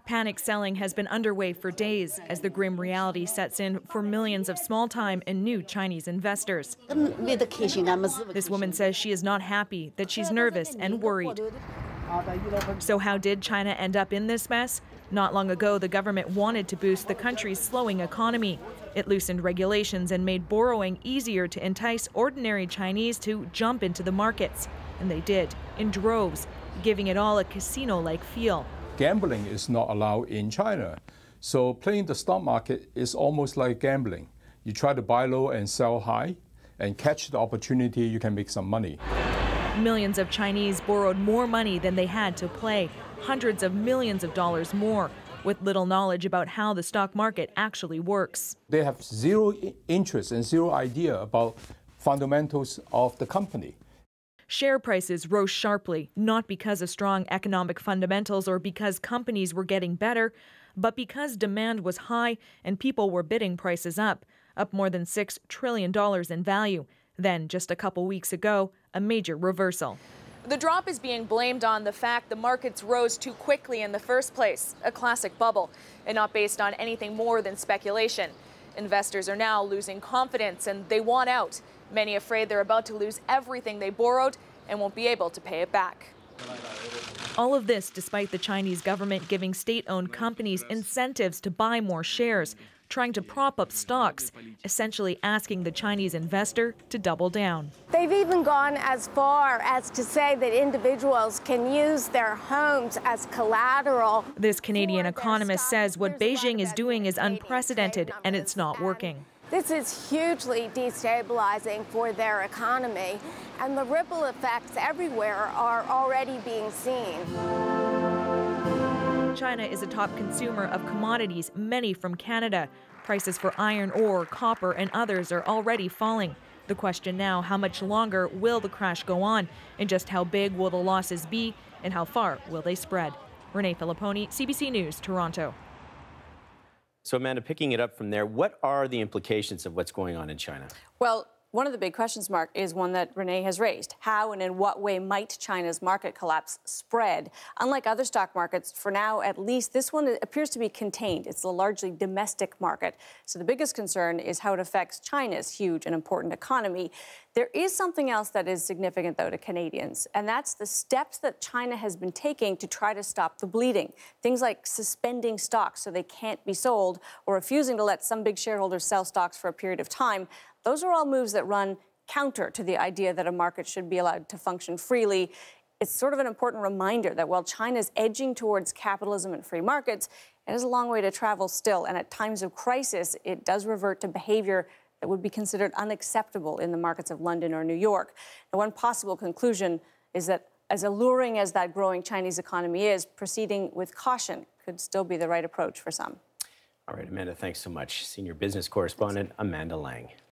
Panic selling has been underway for days as the grim reality sets in for millions of small-time and new Chinese investors. This woman says she is not happy, that she's nervous and worried. So how did China end up in this mess? Not long ago, the government wanted to boost the country's slowing economy. It loosened regulations and made borrowing easier to entice ordinary Chinese to jump into the markets. And they did, in droves, giving it all a casino-like feel. Gambling is not allowed in China. So playing the stock market is almost like gambling. You try to buy low and sell high, and catch the opportunity, you can make some money. Millions of Chinese borrowed more money than they had to play, hundreds of millions of dollars more, with little knowledge about how the stock market actually works. They have zero interest and zero idea about fundamentals of the company. Share prices rose sharply, not because of strong economic fundamentals or because companies were getting better, but because demand was high and people were bidding prices up more than $6 trillion in value. Then, just a couple weeks ago, a major reversal. The drop is being blamed on the fact the markets rose too quickly in the first place, a classic bubble, and not based on anything more than speculation. Investors are now losing confidence and they want out, many afraid they're about to lose everything they borrowed and won't be able to pay it back. All of this despite the Chinese government giving state-owned companies incentives to buy more shares, trying to prop up stocks, essentially asking the Chinese investor to double down. They've even gone as far as to say that individuals can use their homes as collateral. This Canadian economist says what Beijing is doing is unprecedented and it's not working. This is hugely destabilizing for their economy, and the ripple effects everywhere are already being seen. China is a top consumer of commodities, many from Canada. Prices for iron ore, copper, and others are already falling. The question now, how much longer will the crash go on? And just how big will the losses be? And how far will they spread? Renee Filipponi, CBC News, Toronto. So, Amanda, picking it up from there, what are the implications of what's going on in China? Well, one of the big questions, Mark, is one that Renee has raised. How and in what way might China's market collapse spread? Unlike other stock markets, for now at least, this one appears to be contained. It's a largely domestic market. So the biggest concern is how it affects China's huge and important economy. There is something else that is significant, though, to Canadians, and that's the steps that China has been taking to try to stop the bleeding. Things like suspending stocks so they can't be sold or refusing to let some big shareholders sell stocks for a period of time. Those are all moves that run counter to the idea that a market should be allowed to function freely. It's sort of an important reminder that while China's edging towards capitalism and free markets, it has a long way to travel still. And at times of crisis, it does revert to behavior that would be considered unacceptable in the markets of London or New York. Now, one possible conclusion is that as alluring as that growing Chinese economy is, proceeding with caution could still be the right approach for some. All right, Amanda, thanks so much. Senior business correspondent Amanda Lang.